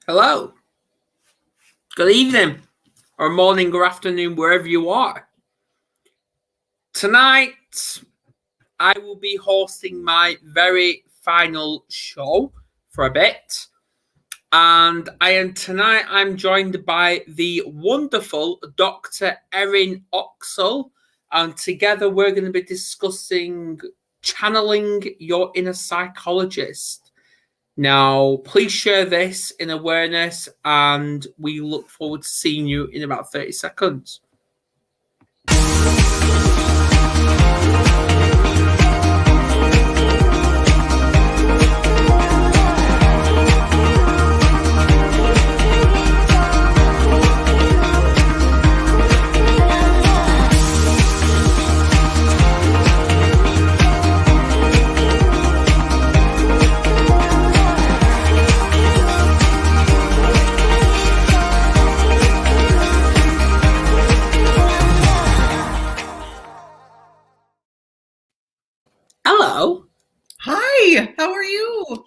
Hello, good evening, or morning, or afternoon, wherever you are. Tonight, I will be hosting my very final show for a bit. And I'm joined by the wonderful Dr. Erin Oxel. And together we're going to be discussing channeling your inner psychologist. Now, please share this in awareness, and we look forward to seeing you in about 30 seconds. Hello. Hi, how are you?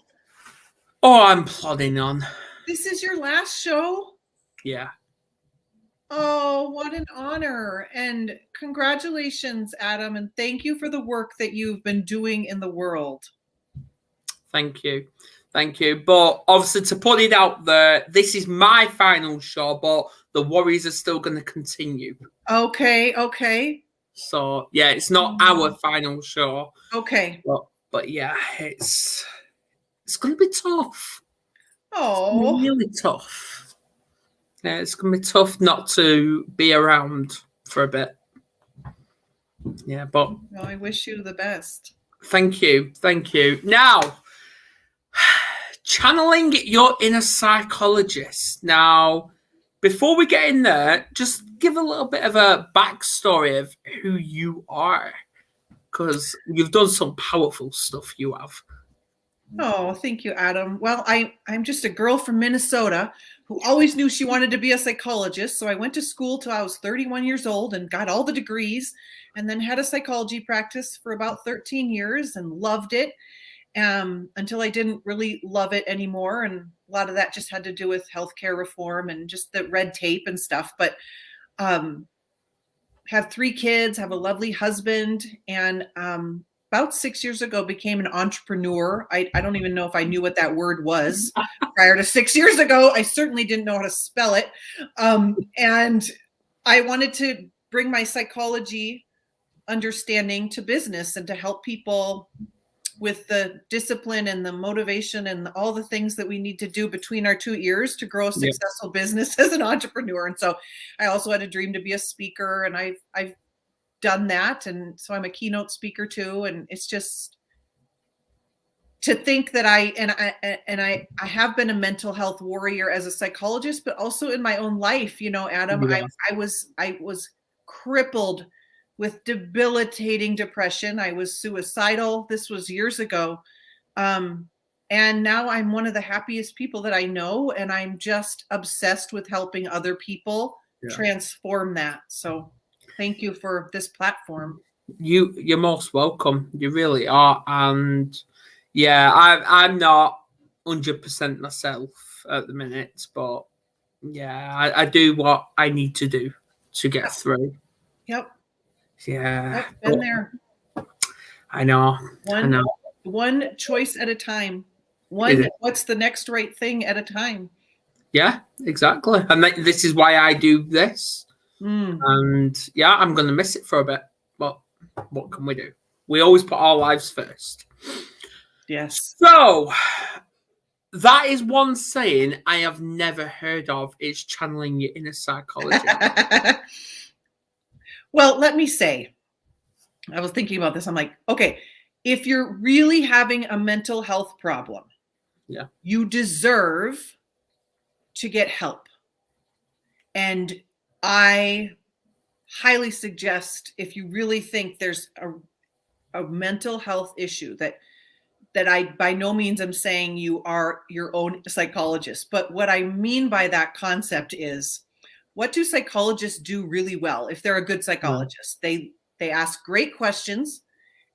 Oh, I'm plodding on. This is your last show? Yeah. Oh, what an honor. And congratulations, Adam. And thank you for the work that you've been doing in the world. Thank you. Thank you. But obviously, to put it out there, this is my final show, but the worries are still going to continue. Okay. So, yeah, it's not our final show. Okay. But yeah, it's going to be tough. Oh. Really tough. Yeah, it's going to be tough not to be around for a bit. Yeah, but... Well, I wish you the best. Thank you. Now, channeling your inner psychologist. Now, before we get in there, just give a little bit of a backstory of who you are, because you've done some powerful stuff, you have. Oh, thank you, Adam. Well, I'm just a girl from Minnesota who always knew she wanted to be a psychologist. So I went to school till I was 31 years old and got all the degrees, and then had a psychology practice for about 13 years and loved it until I didn't really love it anymore. And a lot of that just had to do with healthcare reform and just the red tape and stuff. But have 3 kids, have a lovely husband, and about 6 years ago became an entrepreneur. I don't even know if I knew what that word was prior to 6 years ago. I certainly didn't know how to spell it. And I wanted to bring my psychology understanding to business and to help people with the discipline and the motivation and all the things that we need to do between our 2 ears to grow a successful business as an entrepreneur. And so I also had a dream to be a speaker, and I've done that. And so I'm a keynote speaker too. And it's just to think that I have been a mental health warrior as a psychologist, but also in my own life, Adam, yeah. I was crippled with debilitating depression. I was suicidal. This was years ago. And now I'm one of the happiest people that I know. And I'm just obsessed with helping other people transform that. So thank you for this platform. You're most welcome. You really are. And yeah, I'm not 100% myself at the minute, but yeah, I do what I need to do to get through. Yep. Yeah. Yep, been there. I know. One choice at a time. What's the next right thing at a time? Yeah, exactly. And this is why I do this. And yeah, I'm going to miss it for a bit. But what can we do? We always put our lives first. Yes. So that is one saying I have never heard of, is channeling your inner psychologist. Well, let me say, I was thinking about this. I'm like, okay, if you're really having a mental health problem, you deserve to get help. And I highly suggest, if you really think there's a mental health issue, that I by no means am saying you are your own psychologist. But what I mean by that concept is, what do psychologists do really well if they're a good psychologist? They ask great questions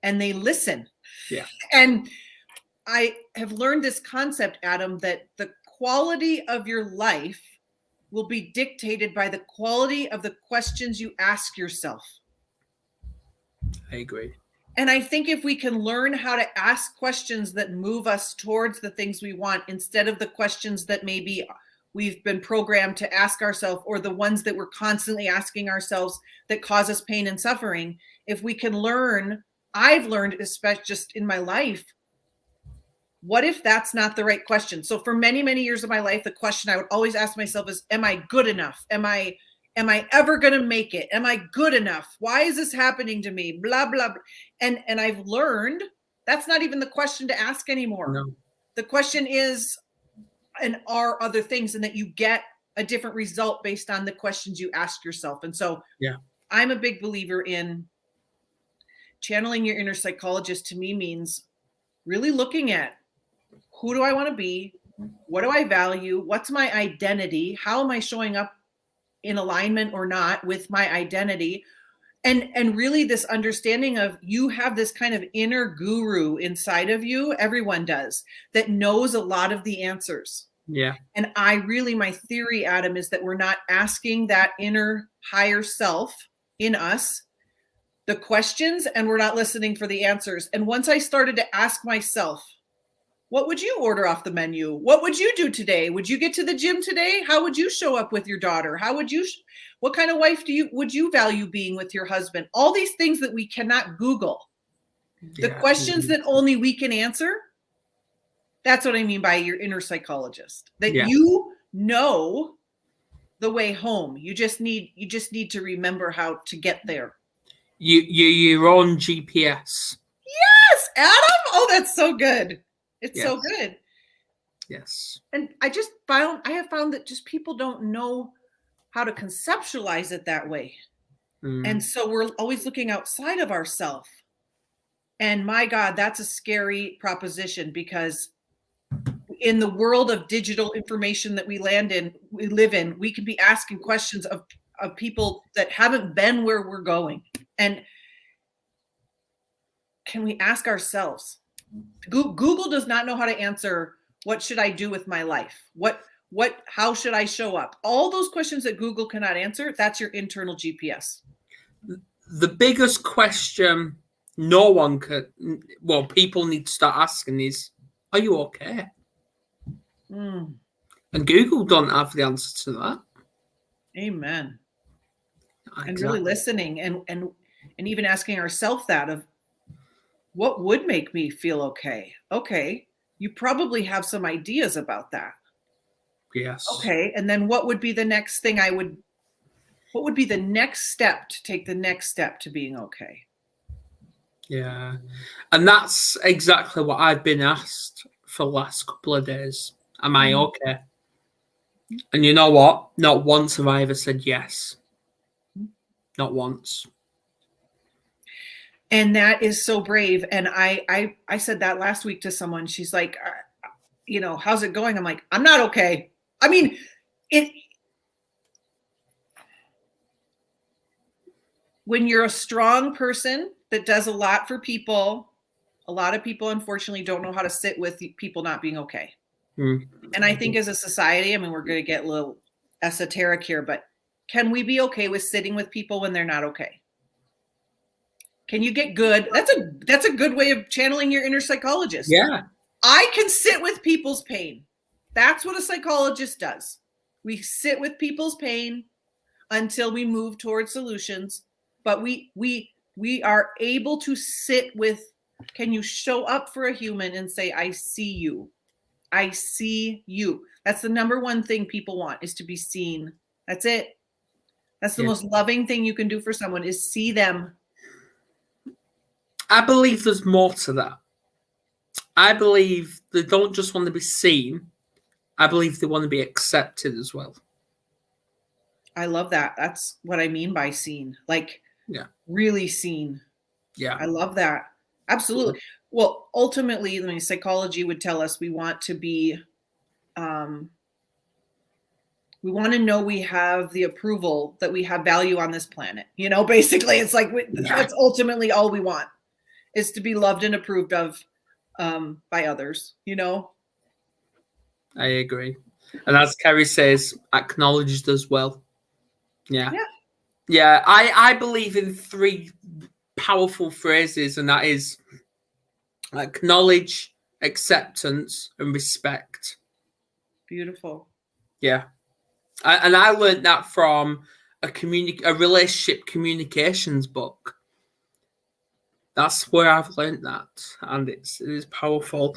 and they listen. Yeah. And I have learned this concept, Adam, that the quality of your life will be dictated by the quality of the questions you ask yourself. I agree. And I think if we can learn how to ask questions that move us towards the things we want, instead of the questions that maybe we've been programmed to ask ourselves, or the ones that we're constantly asking ourselves that cause us pain and suffering, if we can learn, I've learned, especially just in my life, what if that's not the right question? So for many, many years of my life, the question I would always ask myself is, am I good enough? Am I ever going to make it? Am I good enough? Why is this happening to me? Blah, blah, blah. And I've learned that's not even the question to ask anymore. No. The question is, and are other things, and that you get a different result based on the questions you ask yourself. And so Yeah, I'm a big believer in channeling your inner psychologist. To me means really looking at, who do I want to be? What do I value? What's my identity? How am I showing up in alignment or not with my identity? And really this understanding of, you have this kind of inner guru inside of you, everyone does, that knows a lot of the answers. yeah, And my theory, Adam, is that we're not asking that inner higher self in us the questions, and we're not listening for the answers. And once I started to ask myself, what would you order off the menu? What would you do today? Would you get to the gym today? How would you show up with your daughter? How would you, what kind of wife would you value being with your husband? All these things that we cannot Google. The questions that only we can answer. That's what I mean by your inner psychologist, that you know the way home. You just need to remember how to get there. You're your own GPS. Yes, Adam. Oh, that's so good. It's so good. Yes. And I have found that just people don't know how to conceptualize it that way. And so we're always looking outside of ourselves. And my God, that's a scary proposition, because in the world of digital information that we live in, we can be asking questions of people that haven't been where we're going. And can we ask ourselves? Google does not know how to answer, what should I do with my life? How should I show up? All those questions that Google cannot answer, that's your internal GPS. The biggest question no one could, well, people need to start asking is, are you okay? And Google don't have the answer to that. Amen. Exactly. And really listening and even asking ourselves that, of what would make me feel okay? Okay. You probably have some ideas about that. Yes. Okay. And then what would be the next thing what would be the next step to take the next step to being okay? Yeah. And that's exactly what I've been asked for the last couple of days. Am I okay? And you know what? Not once have I ever said yes. Not once. And that is so brave. And I said that last week to someone. She's like, how's it going? I'm like, I'm not okay. I mean, when you're a strong person that does a lot for people, a lot of people unfortunately don't know how to sit with people not being okay. And I think as a society, I mean, we're going to get a little esoteric here, but can we be okay with sitting with people when they're not okay? Can you get good? That's a good way of channeling your inner psychologist. Yeah. I can sit with people's pain. That's what a psychologist does. We sit with people's pain until we move towards solutions. But we are able to sit with, can you show up for a human and say, I see you. I see you. That's the number one thing people want, is to be seen. That's it. That's the most loving thing you can do for someone, is see them. I believe there's more to that. I believe they don't just want to be seen. I believe they want to be accepted as well. I love that. That's what I mean by seen. Like, really seen. Yeah. I love that. Absolutely. Well, ultimately, I mean, psychology would tell us we want to be, we want to know we have the approval, that we have value on this planet. Basically, it's like, that's ultimately all we want, is to be loved and approved of by others, I agree. And as Kerry says, acknowledged as well. Yeah. Yeah. Yeah. I believe in 3 powerful phrases, and that is acknowledge, acceptance, and respect. Beautiful. Yeah. And I learned that from a relationship communications book. That's where I've learned that, and it is powerful.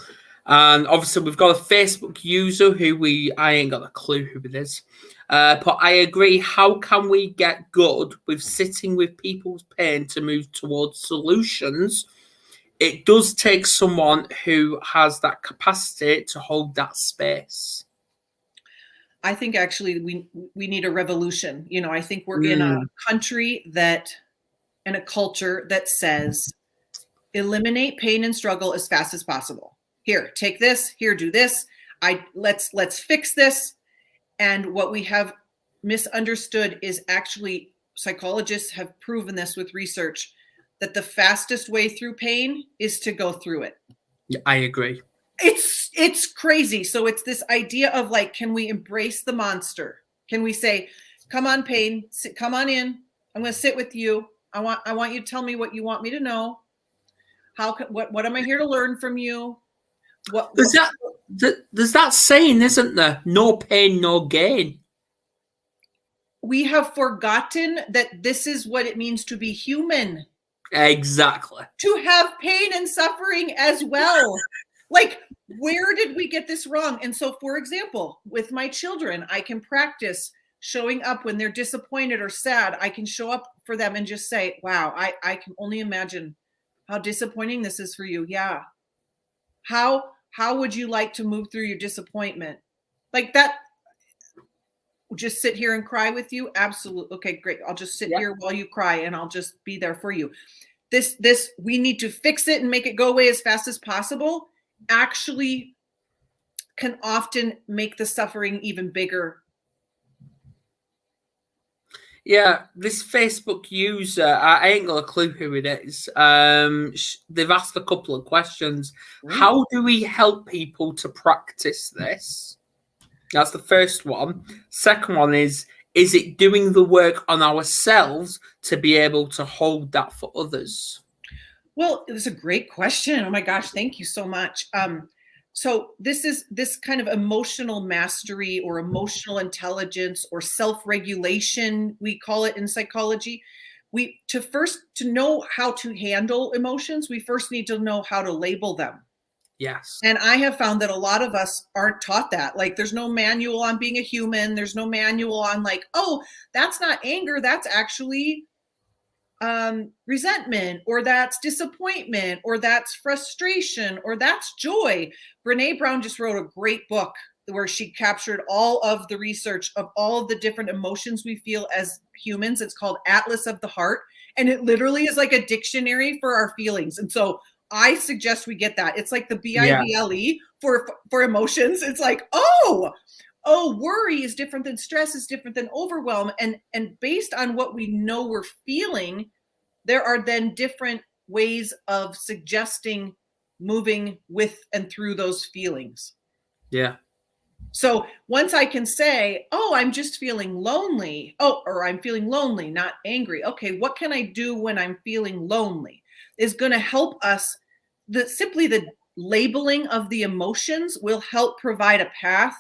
And obviously, we've got a Facebook user who I ain't got a clue who it is. But I agree. How can we get good with sitting with people's pain to move towards solutions? It does take someone who has that capacity to hold that space. I think actually we need a revolution. You know, I think we're in a country and a culture that says eliminate pain and struggle as fast as possible. Here, take this, here, do this. Let's fix this. And what we have misunderstood is actually psychologists have proven this with research that the fastest way through pain is to go through it. Yeah, I agree. It's crazy. So it's this idea of like, can we embrace the monster? Can we say, come on, pain, come on in. I'm going to sit with you. I want you to tell me what you want me to know. What am I here to learn from you? There's that saying, isn't there? No pain, no gain. We have forgotten that this is what it means to be human. Exactly. To have pain and suffering as well. Like, where did we get this wrong? And so, for example, with my children, I can practice showing up when they're disappointed or sad. I can show up for them and just say, wow, I can only imagine how disappointing this is for you. Yeah. How would you like to move through your disappointment? Like that, just sit here and cry with you? Absolutely. Okay, great. I'll just sit here while you cry and I'll just be there for you. This, we need to fix it and make it go away as fast as possible. Actually can often make the suffering even bigger. Yeah, this Facebook user, I ain't got a clue who it is. They've asked a couple of questions. How do we help people to practice this? That's the first one. Second one is it doing the work on ourselves to be able to hold that for others? Well, it was a great question. Oh my gosh, thank you so much. So this kind of emotional mastery or emotional intelligence or self-regulation, we call it in psychology. To know how to handle emotions, we first need to know how to label them. Yes. And I have found that a lot of us aren't taught that. Like, there's no manual on being a human. There's no manual on like, oh, that's not anger. That's actually resentment, or that's disappointment, or that's frustration, or that's joy. Brene Brown just wrote a great book where she captured all of the research of all of the different emotions we feel as humans. It's called Atlas of the Heart. And it literally is like a dictionary for our feelings. And so I suggest we get that. It's like the BIBLE for emotions. It's like, oh, worry is different than stress, is different than overwhelm. And based on what we know we're feeling, there are then different ways of suggesting moving with and through those feelings. Yeah. So once I can say, oh, I'm just feeling lonely. Oh, or I'm feeling lonely, not angry. Okay, what can I do when I'm feeling lonely? Is going to help us. Simply the labeling of the emotions will help provide a path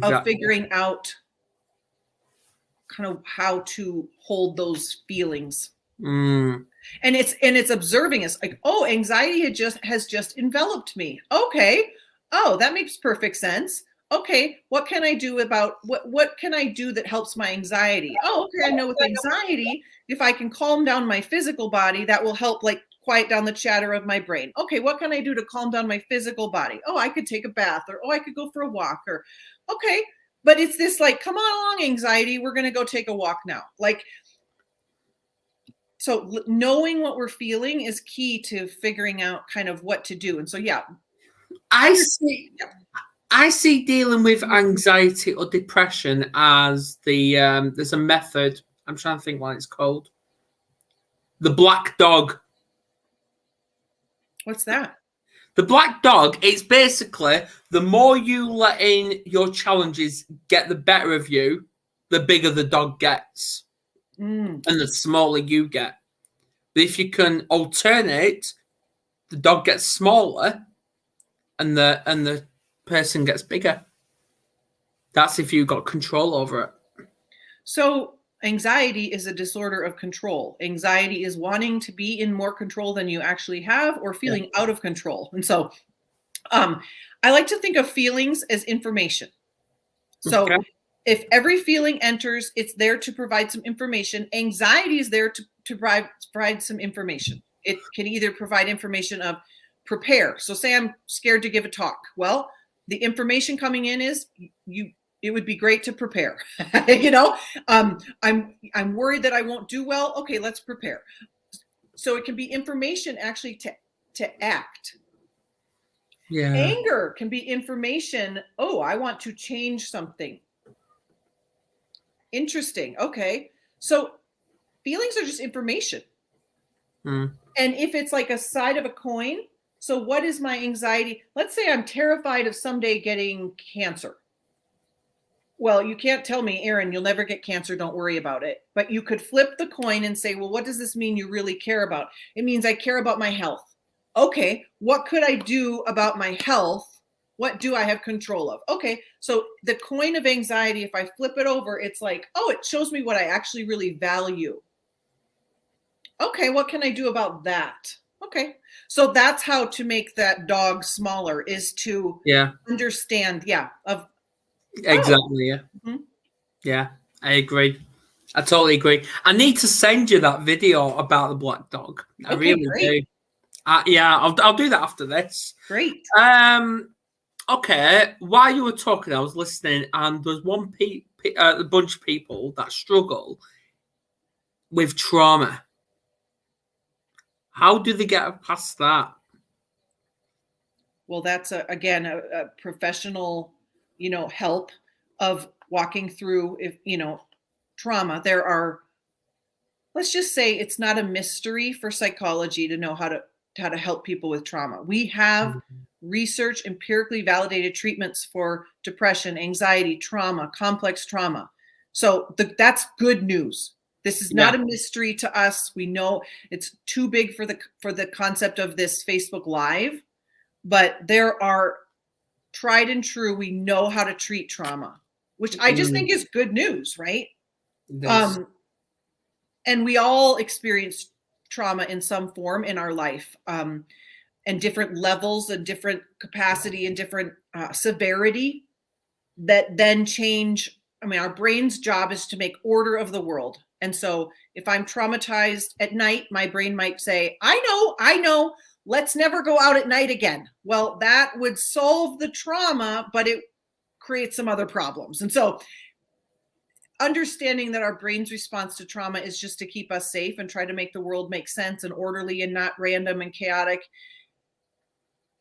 of figuring out kind of how to hold those feelings. And it's observing us like, oh, anxiety has just enveloped me. Okay. Oh, that makes perfect sense. Okay, what can I do about what can I do that helps my anxiety? Oh, okay, I know with anxiety, if I can calm down my physical body, that will help like quiet down the chatter of my brain. Okay, what can I do to calm down my physical body? Oh, I could take a bath, or oh, I could go for a walk, or okay. But it's this like, come on along, anxiety, we're going to go take a walk now. Like, so knowing what we're feeling is key to figuring out kind of what to do. And so, yeah. I see dealing with anxiety or depression as there's a method. I'm trying to think what it's called. The black dog. What's that? The black dog, it's basically the more you let in your challenges get the better of you, the bigger the dog gets. And the smaller you get. But if you can alternate, the dog gets smaller and the person gets bigger. That's if you've got control over it. So anxiety is a disorder of control. Anxiety is wanting to be in more control than you actually have, or feeling out of control. And so I like to think of feelings as information. So if every feeling enters, it's there to provide some information. Anxiety is there to provide some information. It can either provide information of prepare. So say I'm scared to give a talk. Well, the information coming in is it would be great to prepare. I'm worried that I won't do well. Okay, let's prepare. So it can be information actually to act. Yeah. Anger can be information. Oh, I want to change something. Interesting. Okay. So feelings are just information. And if it's like a side of a coin, so what is my anxiety? Let's say I'm terrified of someday getting cancer. Well, you can't tell me, Erin, you'll never get cancer. Don't worry about it. But you could flip the coin and say, well, what does this mean you really care about? It means I care about my health. Okay, what could I do about my health? What do I have control of? Okay, so the coin of anxiety, if I flip it over, it's like, oh, it shows me what I actually really value. Okay, what can I do about that? Okay, so that's how to make that dog smaller, is to understand, Exactly, Yeah, I agree. I totally agree. I need to send you that video about the black dog. I really do. I'll do that after this. Great. Okay, while you were talking, I was listening, and there's a bunch of people that struggle with trauma. How do they get past that? Well, that's again a professional, help of walking through trauma. There are, let's just say, it's not a mystery for psychology to know how to help people with trauma. We have research, empirically validated treatments for depression, anxiety, trauma, complex trauma. So that's good news. This is not a mystery to us. We know it's too big for the concept of this Facebook Live, but there are tried and true. We know how to treat trauma, which I just think is good news, right? And we all experience trauma in some form in our life, and different levels and different capacity and different severity that then change. I mean, our brain's job is to make order of the world. And so if I'm traumatized at night, my brain might say, I know, let's never go out at night again. Well, that would solve the trauma, but it creates some other problems. And so understanding that our brain's response to trauma is just to keep us safe and try to make the world make sense and orderly and not random and chaotic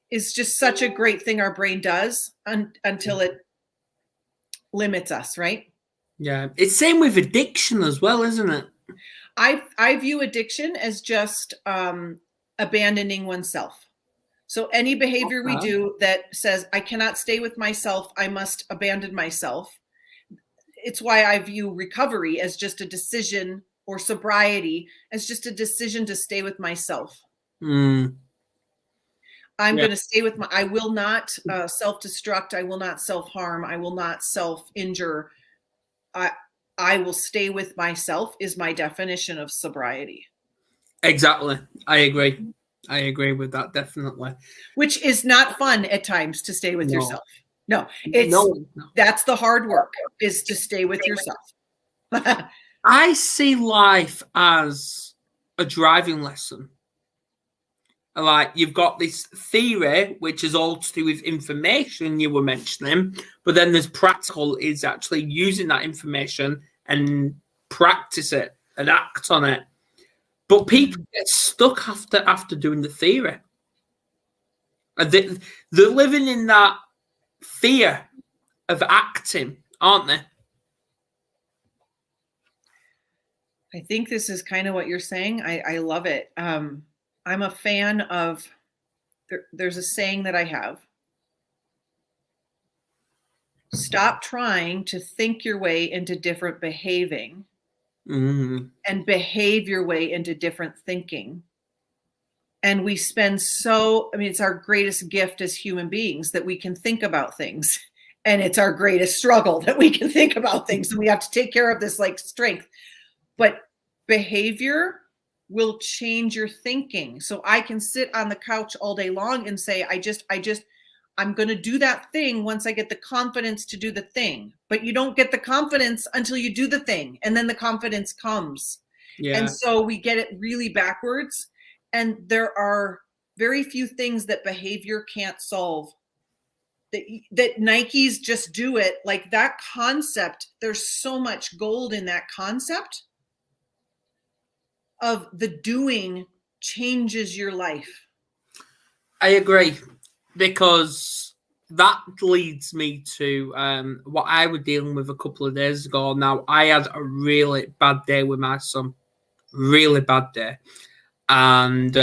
is just such a great thing our brain does until it limits us, right? Yeah, it's same with addiction as well, isn't it? I view addiction as just abandoning oneself. So any behavior we do that says, I cannot stay with myself, I must abandon myself. It's why I view recovery as just a decision, or sobriety as just a decision to stay with myself. I'm going to stay with I will not self-destruct. I will not self-harm. I will not self-injure. I will stay with myself is my definition of sobriety. Exactly. I agree with that, definitely. Which is not fun at times to stay with yourself. No, that's the hard work, is to stay with yourself. I see life as a driving lesson. Like, you've got this theory, which is all to do with information you were mentioning, but then there's practical, is actually using that information and practice it and act on it. But people get stuck after doing the theory. And they're living in that fear of acting, aren't they? I think this is kind of what you're saying. I love it. I'm a fan of there's a saying that I have. Stop trying to think your way into different behaving and behave your way into different thinking. And we spend it's our greatest gift as human beings that we can think about things. And it's our greatest struggle that we can think about things. And we have to take care of this like strength. But behavior will change your thinking. So I can sit on the couch all day long and say, I'm going to do that thing once I get the confidence to do the thing. But you don't get the confidence until you do the thing. And then the confidence comes. Yeah. And so we get it really backwards. And there are very few things that behavior can't solve. That Nikes just do it. Like that concept, there's so much gold in that concept of the doing changes your life. I agree, because that leads me to what I was dealing with a couple of days ago. Now, I had a really bad day with my son, really bad day. And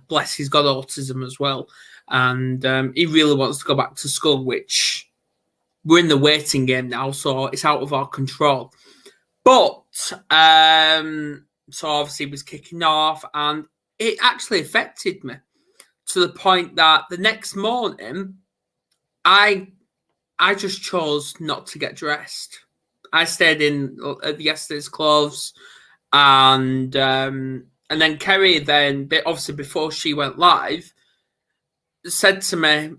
bless, he's got autism as well. And he really wants to go back to school, which we're in the waiting game now, so it's out of our control. But so obviously it was kicking off, and it actually affected me to the point that the next morning, I just chose not to get dressed. I stayed in yesterday's clothes, and then Kerry, obviously before she went live, said to me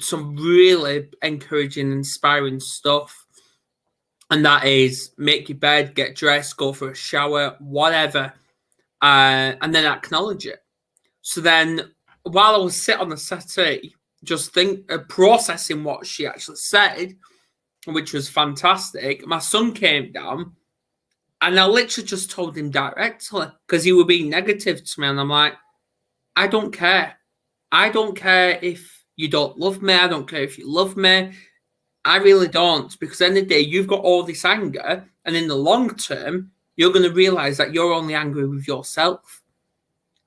some really encouraging, inspiring stuff. And that is, make your bed, get dressed, go for a shower, whatever, and then acknowledge it. So then, while I was sitting on the settee, just processing what she actually said, which was fantastic, my son came down, and I literally just told him directly, because he was being negative to me, and I'm like, I don't care. I don't care if you don't love me. I don't care if you love me. I really don't, because at the end of the day, you've got all this anger, and in the long term, you're going to realize that you're only angry with yourself.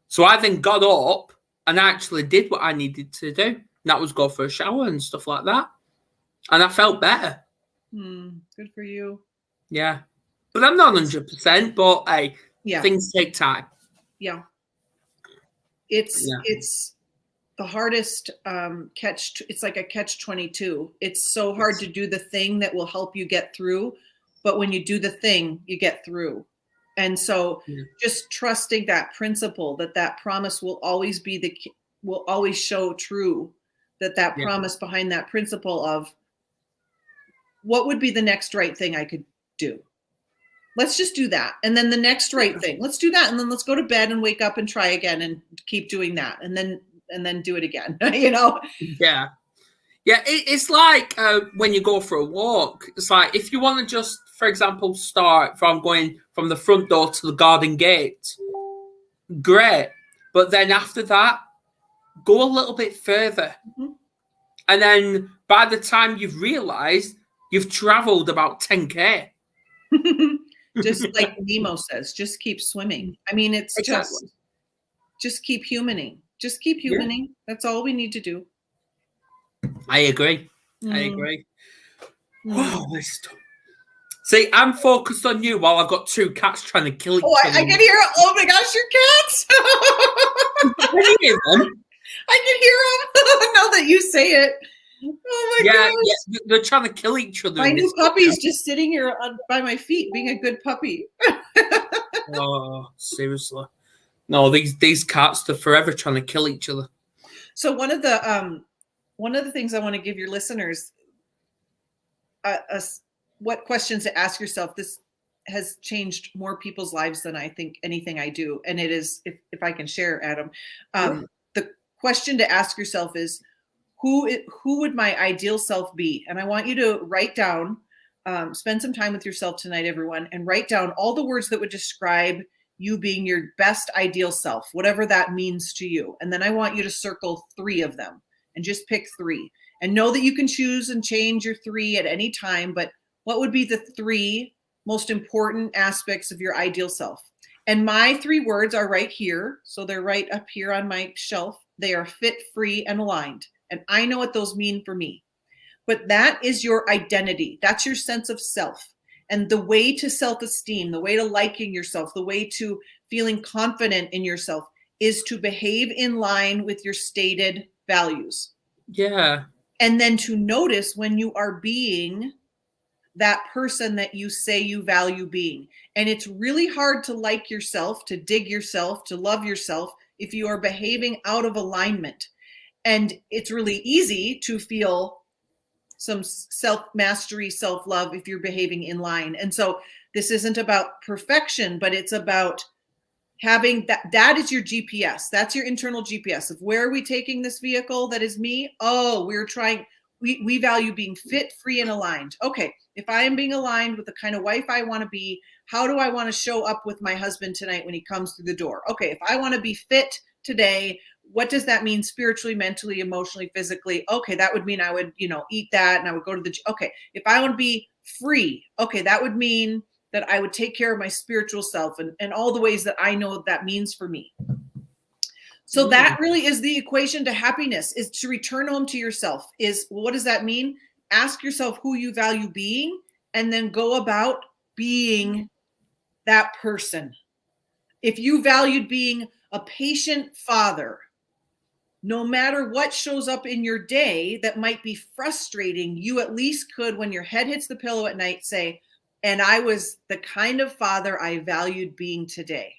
So I then got up and actually did what I needed to do. And that was go for a shower and stuff like that. And I felt better. Good for you. Yeah. But I'm not 100%, but hey, things take time. Yeah. It's the hardest it's like a catch-22. It's so hard to do the thing that will help you get through, but when you do the thing, you get through. And so just trusting that principle, that promise will always will always show true, that promise behind that principle of what would be the next right thing I could do. Let's just do that. And then the next right thing, let's do that. And then let's go to bed and wake up and try again and keep doing that. And then do it again, Yeah. Yeah, it's like when you go for a walk. It's like if you want to just, for example, start from going from the front door to the garden gate, great. But then after that, go a little bit further. Mm-hmm. And then by the time you've realized, you've traveled about 10K. Just like Nemo says, just keep swimming. I mean, it's exactly. just keep humaning. Just keep humaning. Yeah. That's all we need to do. I agree. Wow, see, I'm focused on you while I've got two cats trying to kill each other. I can hear. Oh my gosh, your cats! Can you hear them? I can hear them. Now that you say it. Oh my gosh. Yeah, they're trying to kill each other. My new puppy's just sitting here by my feet, being a good puppy. Oh, seriously. No, these cats, they're forever trying to kill each other. So one of the things I want to give your listeners, what questions to ask yourself. This has changed more people's lives than I think anything I do, and it is, if I can share, Adam. The question to ask yourself is, who would my ideal self be? And I want you to write down, spend some time with yourself tonight, everyone, and write down all the words that would describe you being your best ideal self, whatever that means to you. And then I want you to circle 3 of them and just pick 3. And know that you can choose and change your 3 at any time, but what would be the 3 most important aspects of your ideal self? And my 3 words are right here. So they're right up here on my shelf. they are fit, free, and aligned. And I know what those mean for me. But that is your identity. That's your sense of self. And the way to self-esteem, the way to liking yourself, the way to feeling confident in yourself is to behave in line with your stated values. Yeah. And then to notice when you are being that person that you say you value being. And it's really hard to like yourself, to dig yourself, to love yourself if you are behaving out of alignment. And it's really easy to feel some self-mastery, self-love if you're behaving in line. And so this isn't about perfection, but it's about having that is your GPS. That's your internal GPS of where are we taking this vehicle that is me? Oh, we value being fit, free, and aligned. Okay, if I am being aligned with the kind of wife I want to be, how do I want to show up with my husband tonight when he comes through the door? Okay, if I want to be fit today, what does that mean spiritually, mentally, emotionally, physically? Okay, that would mean I would, eat that and I would go to the gym. Okay, if I want to be free, okay, that would mean that I would take care of my spiritual self and all the ways that I know that means for me. So that really is the equation to happiness, is to return home to yourself. What does that mean? Ask yourself who you value being and then go about being that person. If you valued being a patient father, no matter what shows up in your day that might be frustrating, you at least could, when your head hits the pillow at night, say, and I was the kind of father I valued being today.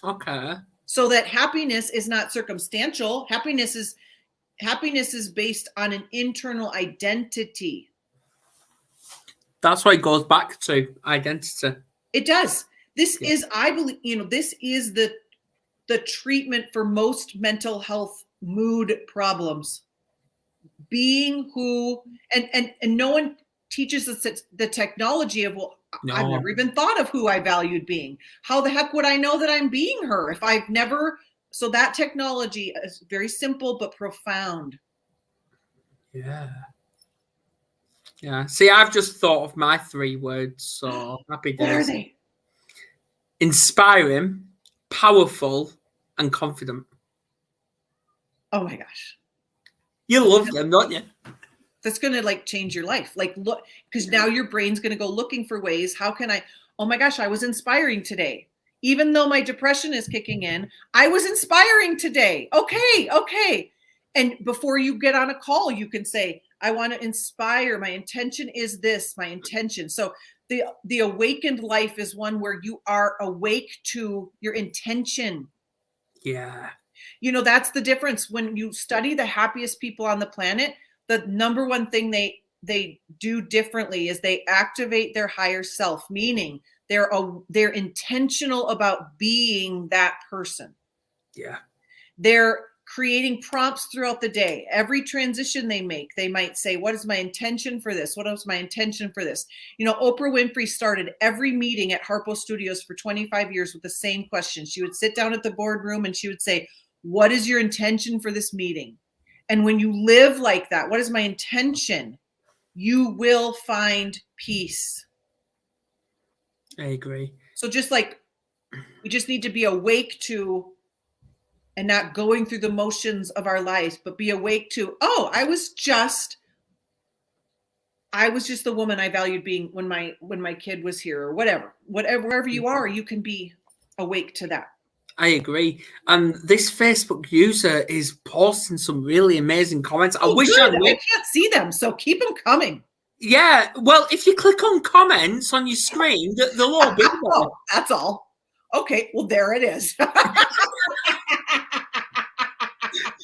Okay. So that happiness is not circumstantial. Happiness is based on an internal identity. That's why it goes back to identity. It does. This is, I believe, this is the treatment for most mental health mood problems. Being who, and no one teaches us the technology of, No. I've never even thought of who I valued being. How the heck would I know that I'm being her if I've never? So that technology is very simple but profound. Yeah. Yeah. See, I've just thought of my 3 words. So happy days. What are they? Inspiring, powerful, and confident. Oh my gosh. You love them, don't you? That's going to change your life. Look, because now your brain's going to go looking for ways. How can I, oh my gosh, I was inspiring today. Even though my depression is kicking in, I was inspiring today. Okay. And before you get on a call, you can say, I want to inspire. My intention is this, my intention. So the awakened life is one where you are awake to your intention. Yeah. That's the difference. When you study the happiest people on the planet, the number one thing they do differently is they activate their higher self, meaning they're intentional about being that person. Yeah. They're creating prompts throughout the day. Every transition they make, they might say, what is my intention for this? What is my intention for this? Oprah Winfrey started every meeting at Harpo Studios for 25 years with the same question. She would sit down at the boardroom and she would say, what is your intention for this meeting? And when you live like that, what is my intention? You will find peace. I agree. So we just need to be awake to, and not going through the motions of our lives, but be awake to, oh, I was just the woman I valued being when my kid was here, or wherever you are, you can be awake to that. I agree. And this Facebook user is posting some really amazing comments. I wish I can't see them, so keep them coming. Yeah. Well, if you click on comments on your screen, they'll all be there. Oh, that's all. Okay. Well, there it is.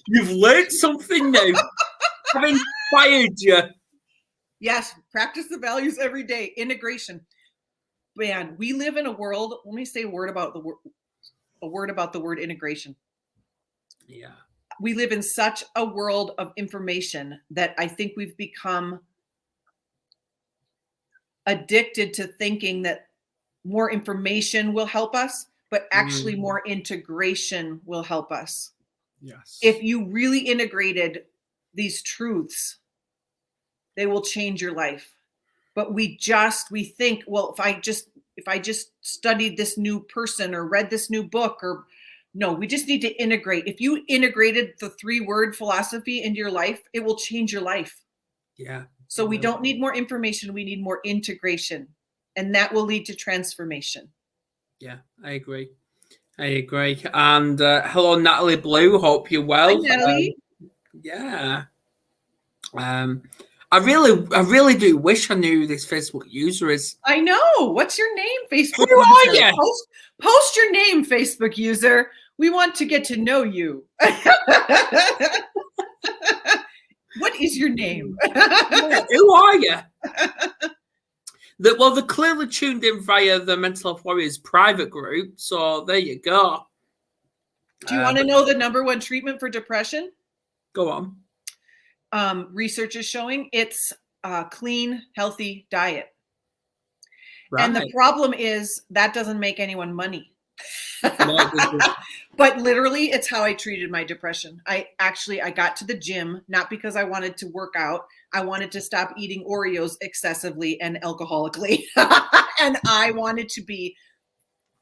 You've learned something new. I've inspired you. Yes. Practice the values every day. Integration. Man, we live in a world. Let me say a word about the word integration. Yeah. We live in such a world of information that I think we've become addicted to thinking that more information will help us, but actually more integration will help us. Yes. If you really integrated these truths, they will change your life. But we think, well, if I just studied this new person or read this new book or No, we just need to integrate. If you integrated the 3-word philosophy into your life, it will change your life. Yeah. So we don't need more information. We need more integration, and that will lead to transformation. Yeah, I agree. And hello, Natalie Blue. Hope you're well. Hi, Natalie. Yeah. I really do wish I knew who this Facebook user is. I know. What's your name, Facebook Who are user? you? Post your name, Facebook user. We want to get to know you. What is your name? Who are you? They're clearly tuned in via the Mental Health Warriors private group. So there you go. Do you want to know the #1 treatment for depression? Go on. Research is showing it's a clean, healthy diet. Right. And the problem is that doesn't make anyone money. No, but literally, it's how I treated my depression. I got to the gym, not because I wanted to work out. I wanted to stop eating Oreos excessively and alcoholically. And I wanted to be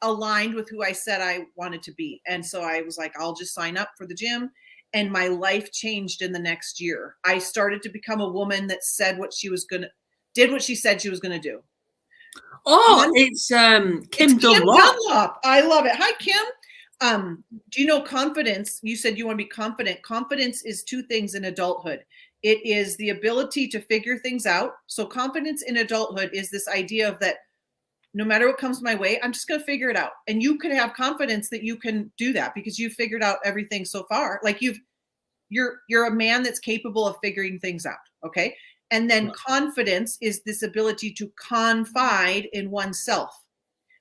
aligned with who I said I wanted to be. And so I was like, I'll just sign up for the gym. And my life changed in the next year. I started to become a woman that did what she said she was going to do. Oh, it's Kim Dunlop. I love it. Hi, Kim. Do you know confidence? You said you want to be confident. Confidence is 2 things in adulthood. It is the ability to figure things out. So confidence in adulthood is this idea of that no matter what comes my way, I'm just going to figure it out. And you can have confidence that you can do that because you've figured out everything so far. Like you're a man that's capable of figuring things out. Okay. And then confidence is this ability to confide in oneself.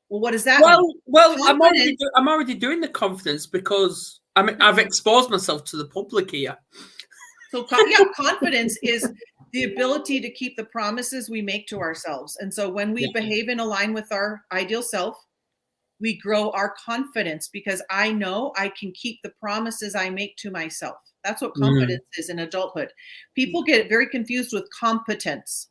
Well, what does that mean? Well, I'm already doing the confidence because I've exposed myself to the public here. So confidence is the ability to keep the promises we make to ourselves. And so when we behave in line with our ideal self, we grow our confidence because I know I can keep the promises I make to myself. That's what confidence is in adulthood. People get very confused with competence.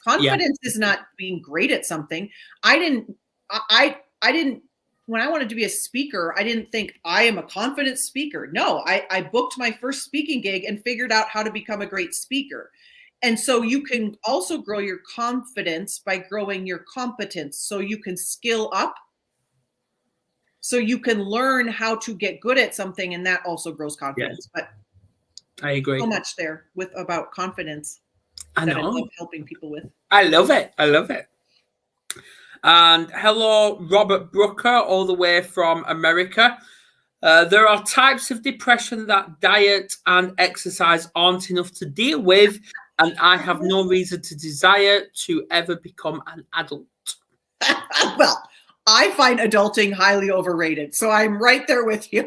Confidence is not being great at something. I didn't, when I wanted to be a speaker, I didn't think I am a confident speaker. No, I booked my first speaking gig and figured out how to become a great speaker. And so you can also grow your confidence by growing your competence. So you can skill up. So you can learn how to get good at something, and that also grows confidence. But I agree. So much there about confidence. I know. I love helping people with. I love it. And hello, Robert Brooker, all the way from America. There are types of depression that diet and exercise aren't enough to deal with, and I have no reason to desire to ever become an adult. Well, I find adulting highly overrated, so I'm right there with you.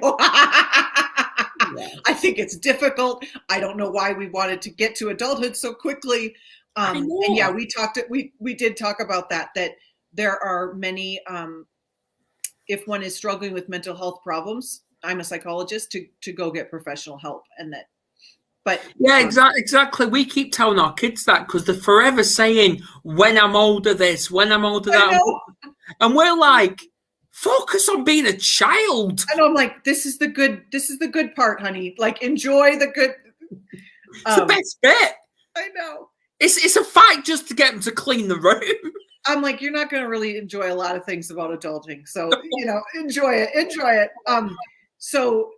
I think it's difficult. I don't know why we wanted to get to adulthood so quickly. And yeah, we did talk about that there are many, if one is struggling with mental health problems, I'm a psychologist, to go get professional help. And that, but yeah, exactly. We keep telling our kids that because they're forever saying, when I'm older this, when I'm older that. And we're like, focus on being a child. And I'm like, this is the good part, honey. Like, enjoy the good. It's the best bit. I know. It's a fight just to get them to clean the room. I'm like, you're not going to really enjoy a lot of things about adulting. So, enjoy it. So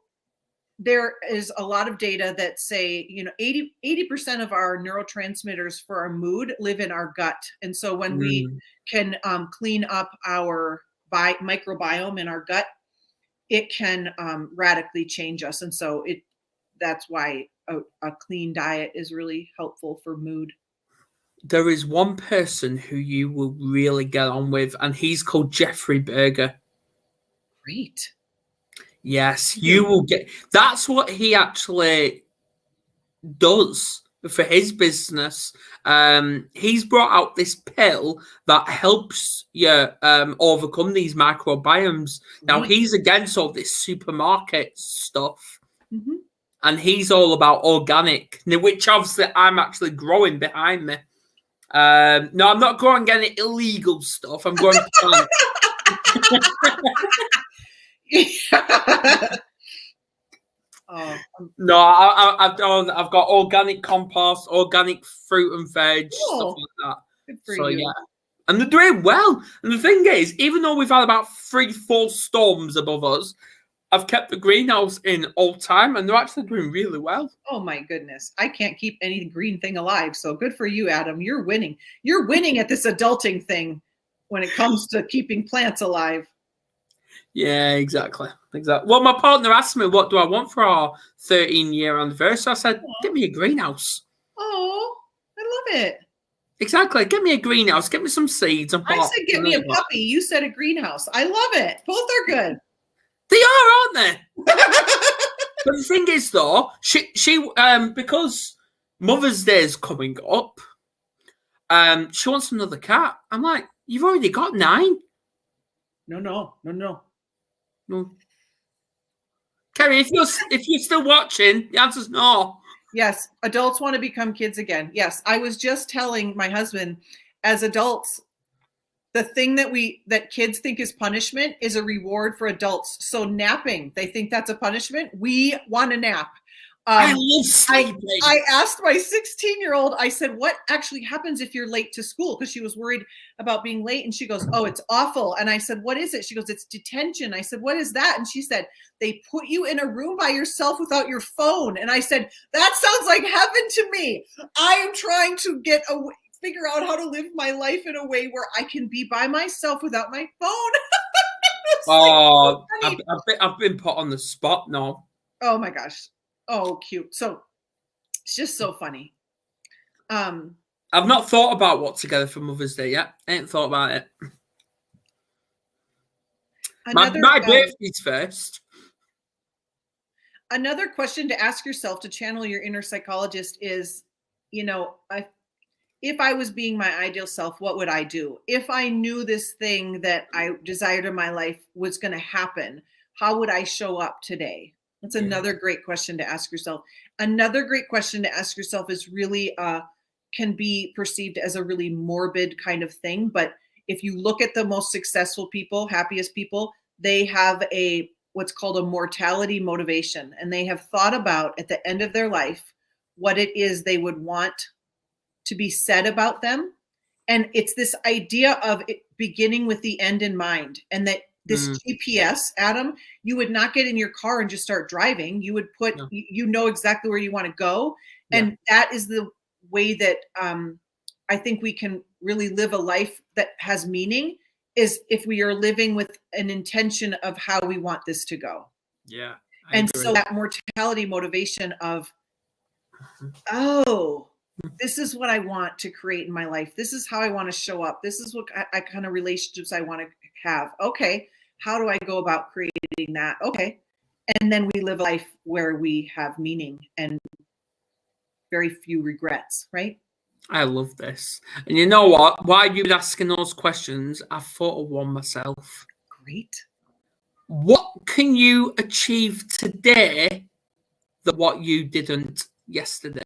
there is a lot of data that say, 80% of our neurotransmitters for our mood live in our gut. And so when we can clean up our microbiome in our gut, it can radically change us. And so that's why a clean diet is really helpful for mood. There is one person who you will really get on with, and he's called Jeffrey Berger. Great. Yes, you will get. That's what he actually does for his business. He's brought out this pill that helps you overcome these microbiomes. Now, he's against all this supermarket stuff. Mm-hmm. And he's all about organic, which obviously I'm actually growing behind me. No, I'm not growing any illegal stuff. I'm growing plants. Oh, No, I've got organic compost, organic fruit and veg, stuff cool. like that. Good for So you. yeah. And they're doing well. And the thing is, even though we've had about 3 full storms above us, I've kept the greenhouse in all time and they're actually doing really well. Oh my goodness. I can't keep any green thing alive. So good for you, Adam. You're winning. You're winning at this adulting thing when it comes to keeping plants alive. Yeah, exactly. Well, my partner asked me, what do I want for our 13-year anniversary? I said, get me a greenhouse. Oh, I love it. Exactly. Get me a greenhouse. Get me some seeds and I pots. said, get me a puppy. You said a greenhouse. I love it. Both are good. They are, aren't they? But the thing is, though, she because Mother's Day is coming up, she wants another cat. I'm like, you've already got 9. No. No. Kerry, if you're still watching, the answer's no. Yes, adults want to become kids again. Yes, I was just telling my husband, as adults, the thing that kids think is punishment is a reward for adults. So napping, they think that's a punishment. We want to nap. I love sleeping. I asked my 16-year-old, I said, what actually happens if you're late to school? Because she was worried about being late. And she goes, oh, it's awful. And I said, what is it? She goes, it's detention. I said, what is that? And she said, they put you in a room by yourself without your phone. And I said, that sounds like heaven to me. I am trying to figure out how to live my life in a way where I can be by myself without my phone. Oh, like, I've been put on the spot now. Oh my gosh. Oh, cute. So it's just so funny. I've not thought about what together for Mother's Day yet. I ain't thought about it. My birthday's first. Another question to ask yourself to channel your inner psychologist is, if I was being my ideal self, what would I do? If I knew this thing that I desired in my life was going to happen, how would I show up today? That's another great question to ask yourself. Another great question to ask yourself is really can be perceived as a really morbid kind of thing. But if you look at the most successful people, happiest people, they have what's called a mortality motivation. And they have thought about at the end of their life what it is they would want to be said about them. And it's this idea of it beginning with the end in mind, and that this GPS, Adam, you would not get in your car and just start driving. You would put, you know exactly where you want to go. And that is the way that I think we can really live a life that has meaning, is if we are living with an intention of how we want this to go. Yeah. And so that mortality motivation of, this is what I want to create in my life. This is how I want to show up. This is what I kind of relationships I want to have. Okay. How do I go about creating that? Okay. And then we live a life where we have meaning and very few regrets, right? I love this. And you know what? While you were asking those questions, I thought of one myself. Great. What can you achieve today that what you didn't yesterday?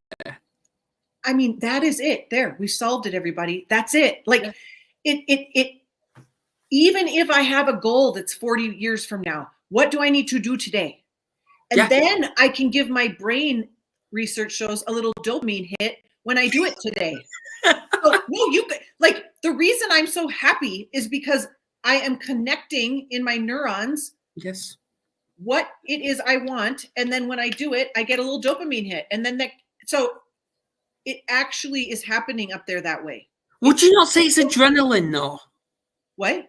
I mean, that is it. There, we solved it, everybody. That's it. Like it even if I have a goal that's 40 years from now, what do I need to do today? And then I can give my brain, research shows, a little dopamine hit when I do it today. So, no, the reason I'm so happy is because I am connecting in my neurons. Yes. What it is I want. And then when I do it, I get a little dopamine hit. And then so it actually is happening up there that way. Would you not say it's adrenaline, though? What?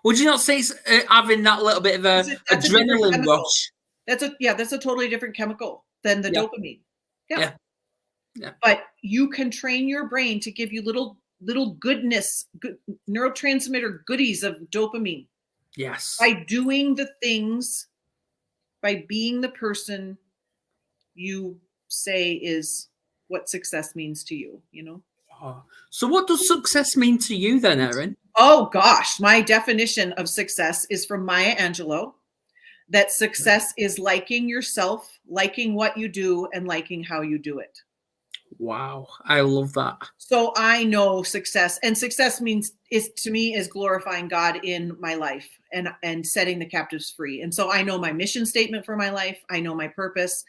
Would you not say it's having that little bit of adrenaline rush? That's a totally different chemical than the dopamine. Yeah. But you can train your brain to give you little goodness, neurotransmitter goodies of dopamine. Yes. By doing the things, by being the person you say is what success means to you, So what does success mean to you then, Erin? Oh gosh, my definition of success is from Maya Angelou, that success is liking yourself, liking what you do, and liking how you do it. Wow. I love that. So I know success, and success means is to me is glorifying God in my life and setting the captives free. And so I know my mission statement for my life. I know my purpose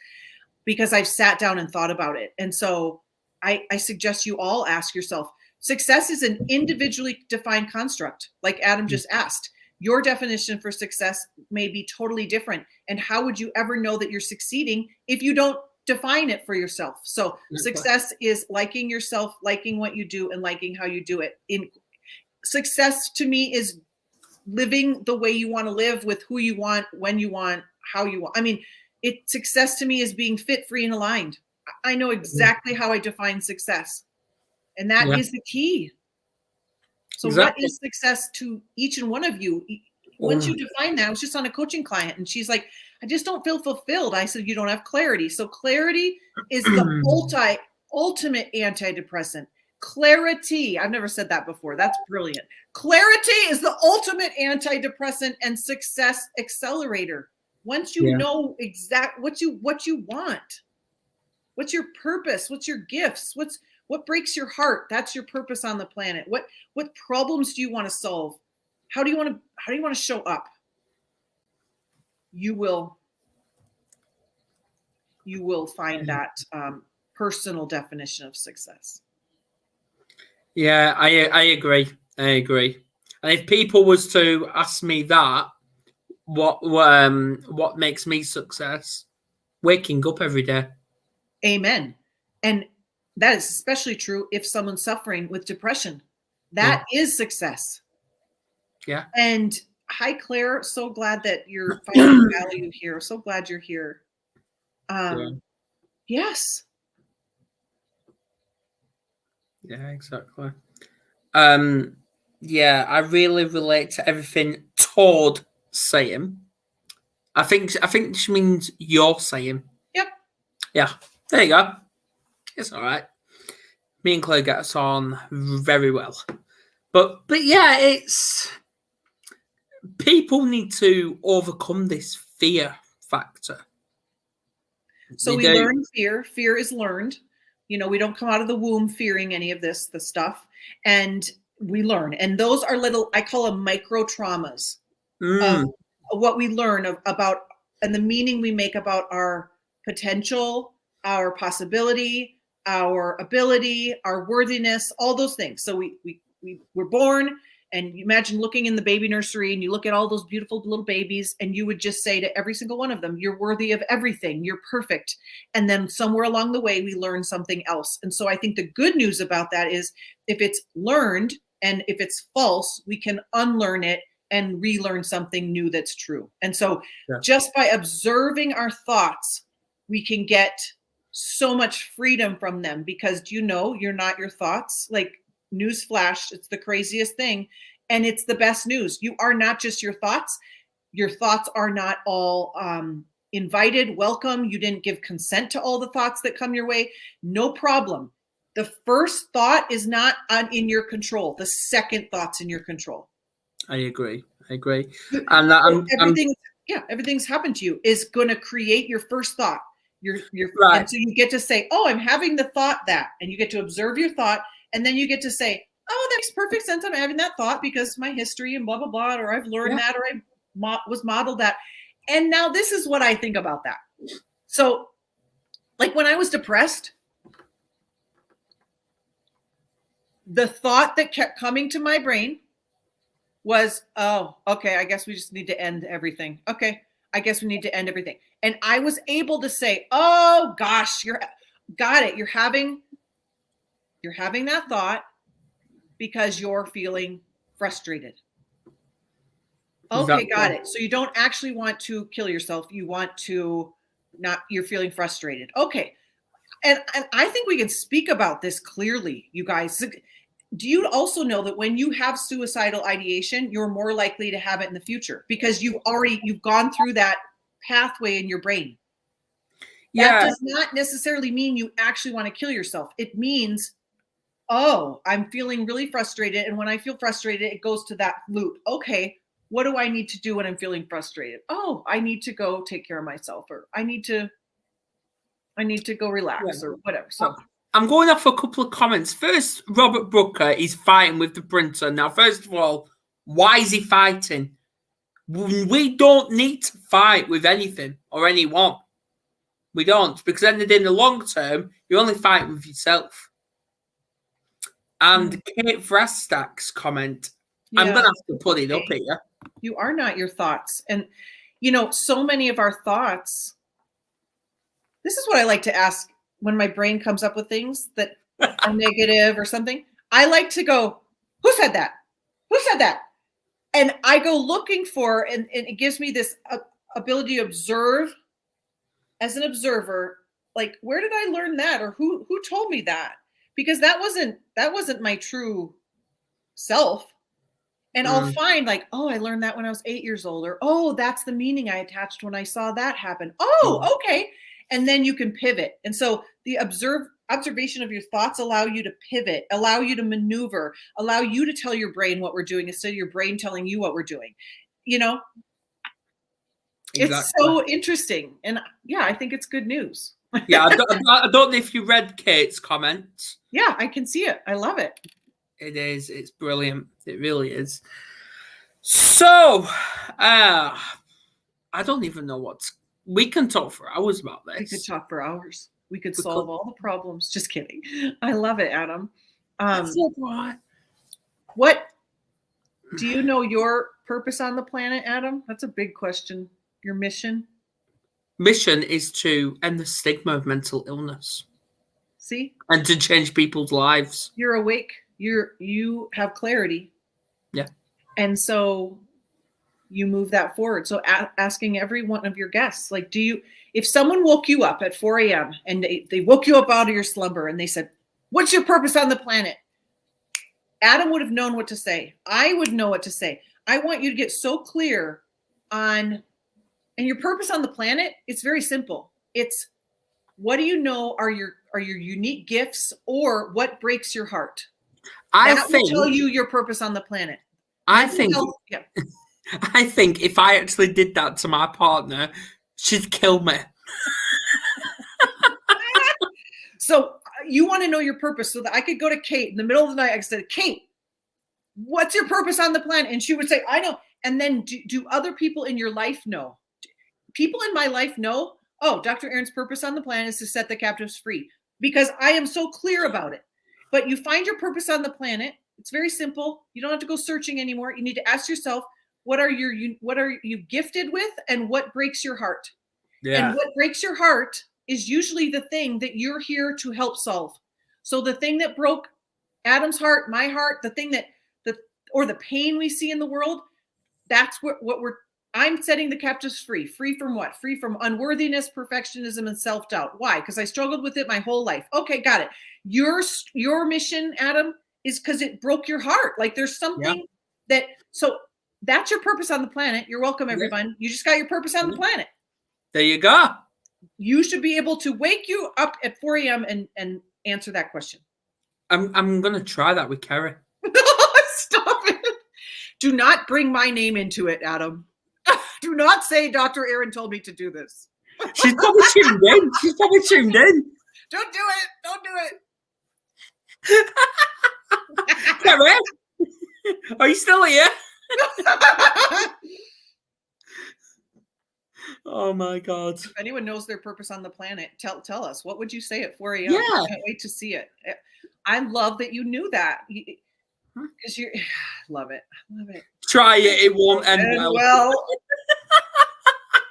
because I've sat down and thought about it. And so I suggest you all ask yourself, success is an individually defined construct, like Adam just asked. Your definition for success may be totally different. And how would you ever know that you're succeeding if you don't define it for yourself? So success is liking yourself, liking what you do, and liking how you do it. Success to me is living the way you want to live with who you want, when you want, how you want. I mean, success to me is being fit, free, and aligned. I know exactly how I define success. And that is the key. So what is success to each and one of you? Once you define that, I was just on a coaching client and she's like, I just don't feel fulfilled. I said, you don't have clarity. So clarity is the ultimate antidepressant. Clarity. I've never said that before. That's brilliant. Clarity is the ultimate antidepressant and success accelerator. Once you know what you want, what's your purpose, what's your gifts, what breaks your heart, that's your purpose on the planet. What problems do you want to solve? How do you want to show up? You will find that personal definition of success. Yeah, I agree. I agree. And if people was to ask me that, what makes me success? Waking up every day. Amen. And that is especially true if someone's suffering with depression. That is success. Yeah. And hi, Claire. So glad that you're finding value here. So glad you're here. Yes. Yeah, exactly. Yeah, I really relate to everything Todd saying. I think she means you're saying. Yep. Yeah. There you go. It's all right. Me and Claire get us on very well. But yeah, it's people need to overcome this fear factor. So we learn fear. Fear is learned. You know, we don't come out of the womb fearing any of the stuff. And we learn. And those are little, I call them micro traumas of what we learn about and the meaning we make about our potential, our possibility, our ability, our worthiness, all those things. So we're born, and you imagine looking in the baby nursery and you look at all those beautiful little babies and you would just say to every single one of them, you're worthy of everything. You're perfect. And then somewhere along the way, we learn something else. And so I think the good news about that is if it's learned and if it's false, we can unlearn it and relearn something new that's true. And so just by observing our thoughts, we can get so much freedom from them because you're not your thoughts. Like, newsflash, it's the craziest thing. And it's the best news. You are not just your thoughts. Your thoughts are not all invited, welcome. You didn't give consent to all the thoughts that come your way. No problem. The first thought is not in your control. The second thought's in your control. I agree. And everything's happened to you is going to create your first thought. Your right. And so you get to say, oh, I'm having the thought that, and you get to observe your thought. And then you get to say, oh, that makes perfect sense. I'm having that thought because my history and blah, blah, blah, or I've learned that, or I was modeled that. And now this is what I think about that. So like when I was depressed, the thought that kept coming to my brain was, oh, okay, I guess we just need to end everything. Okay, I guess we need to end everything. And I was able to say, oh, gosh, got it. You're having that thought because you're feeling frustrated. Okay, got it. So you don't actually want to kill yourself. You want to you're feeling frustrated. Okay. And I think we can speak about this clearly, you guys. Do you also know that when you have suicidal ideation, you're more likely to have it in the future because you've gone through that pathway in your brain? That does not necessarily mean you actually want to kill yourself. It means, oh, I'm feeling really frustrated. And when I feel frustrated, it goes to that loop. Okay, what do I need to do when I'm feeling frustrated? Oh, I need to go take care of myself, or I need to go relax or whatever. So I'm going off a couple of comments. First, Robert Brooker is fighting with the printer. Now, first of all, why is he fighting? We don't need to fight with anything or anyone. We don't, because then in the long term, you only fight with yourself. And Kate Vrastak's comment, I'm going to have to put it up here. You are not your thoughts. And, so many of our thoughts, this is what I like to ask when my brain comes up with things that are negative or something. I like to go, who said that? Who said that? And I go looking for, and it gives me this ability to observe as an observer, like, where did I learn that? Or who told me that? Because that wasn't my true self. And I'll find like, oh, I learned that when I was 8 years old, or, oh, that's the meaning I attached when I saw that happen. Oh, okay. And then you can pivot. And so the observation of your thoughts allow you to pivot, allow you to maneuver, allow you to tell your brain what we're doing instead of your brain telling you what we're doing. Exactly. It's so interesting. And yeah, I think it's good news. Yeah, I don't know if you read Kate's comments. Yeah, I can see it. I love it. It is. It's brilliant. It really is. So, I don't even know we can talk for hours about this. We could talk for hours. We could solve all the problems. Just kidding. I love it, Adam. What do you know your purpose on the planet, Adam? That's a big question. Your mission? Mission is to end the stigma of mental illness. See? And to change people's lives. You're awake. You have clarity. Yeah. And so you move that forward. So asking every one of your guests, like, if someone woke you up at 4 a.m. and they woke you up out of your slumber and they said, what's your purpose on the planet? Adam would have known what to say. I would know what to say. I want you to get so clear on, and your purpose on the planet, it's very simple. It's, what do you know are your unique gifts, or what breaks your heart? That will tell you your purpose on the planet. I think if I actually did that to my partner, she'd kill me. So you want to know your purpose, so that I could go to Kate in the middle of the night. I said, Kate, what's your purpose on the planet? And she would say, I know. And then do other people in your life know? People in my life know, oh, Dr. Aaron's purpose on the planet is to set the captives free, because I am so clear about it. But you find your purpose on the planet. It's very simple. You don't have to go searching anymore. You need to ask yourself, what are you gifted with, and what breaks your heart? Yeah. And what breaks your heart is usually the thing that you're here to help solve. So the thing that broke Adam's heart, my heart, the thing or the pain we see in the world, that's I'm setting the captives free. Free from what? Free from unworthiness, perfectionism, and self-doubt. Why? Because I struggled with it my whole life. Okay, got it. Your mission, Adam, is because it broke your heart. Like, there's something so that's your purpose on the planet. You're welcome, everyone. Yeah. You just got your purpose on the planet. There you go. You should be able to wake you up at 4 a.m. and answer that question. I'm going to try that with Kerry. Stop it. Do not bring my name into it, Adam. Do not say Dr. Aaron told me to do this. She's probably tuned in. Don't do it. Don't do it. Kerry, are you still here? Oh my God. If anyone knows their purpose on the planet, tell us. What would you say at 4 a.m.? Yeah. I can't wait to see it. I love that you knew that. Because you love it. Try it. It won't end well.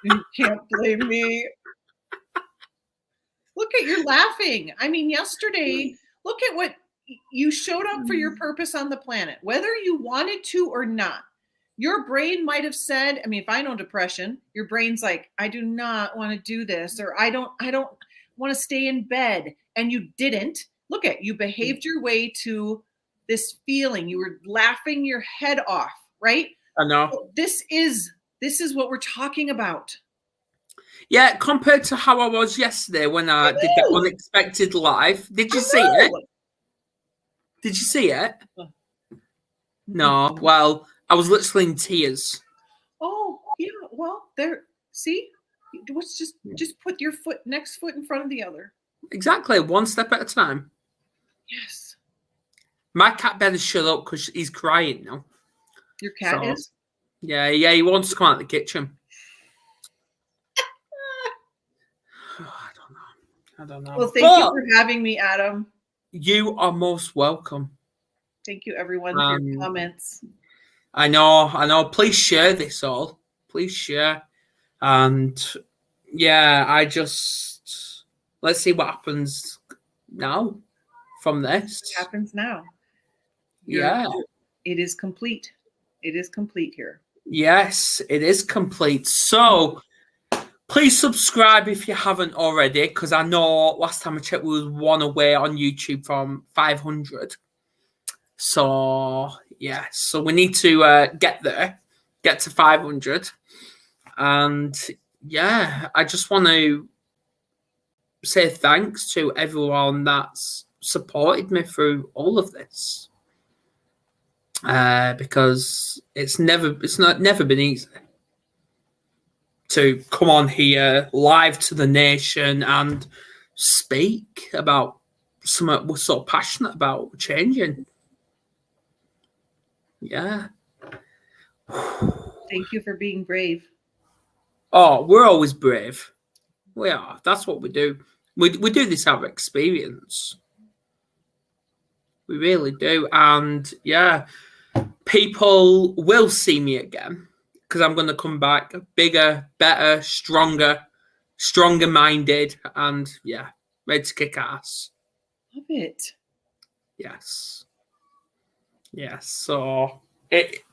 You can't blame me. Look at, you're laughing. I mean, yesterday, look at what you showed up for your purpose on the planet, whether you wanted to or not. Your brain might have said, I mean, if I know depression, your brain's like, I do not want to do this, or I don't want to stay in bed. And you didn't. Look at, you behaved your way to this feeling. You were laughing your head off, right? I know. So this is what we're talking about. Yeah, compared to how I was yesterday when I did that unexpected live. Did you see it? Did you see it? No. Well, I was literally in tears. Oh, yeah. Well, there. See, just put your next foot in front of the other. Exactly. One step at a time. Yes. My cat better shut up because he's crying now. Your cat So, is? Yeah, he wants to come out of the kitchen. I don't know. Well, thank you for having me, Adam. You are most welcome. Thank you, everyone, for your comments. I know. Please share this all. Please share. And yeah, let's see what happens now from this. What happens now? Yeah. It is complete. It is complete here. Yes, it is complete. So please subscribe if you haven't already, because I know last time I checked we was one away on YouTube from 500. So yeah, so we need to get to 500. And yeah, I just want to say thanks to everyone that's supported me through all of this. Because it's never been easy to come on here live to the nation and speak about something we're so passionate about changing. Yeah. Thank you for being brave. Oh, we're always brave. We are. That's what we do. We do this out of experience. We really do. And yeah, people will see me again because I'm going to come back bigger, better, stronger minded, and yeah, ready to kick ass. Love it. Yes. So,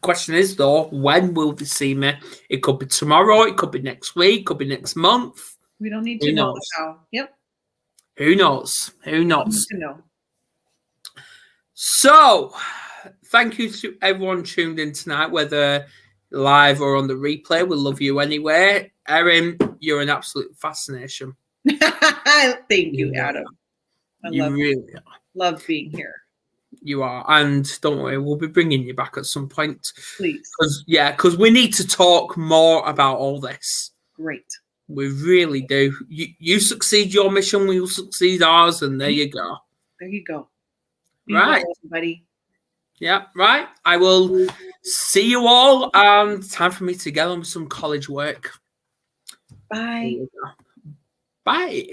question is though, when will they see me? It could be tomorrow, it could be next week, it could be next month. We don't need to know how. Yep. Who knows? We don't need to know. So, thank you to everyone tuned in tonight, whether live or on the replay. We love you anyway. Erin, you're an absolute fascination. Thank you, Adam. Love being here. You are. And don't worry, we'll be bringing you back at some point. Please. Because we need to talk more about all this. Great. We really do. You succeed your mission, we will succeed ours, and there you go. There you go. Be right, well, everybody. Yeah, right. I will see you all, and time for me to get on with some college work. Bye. Bye.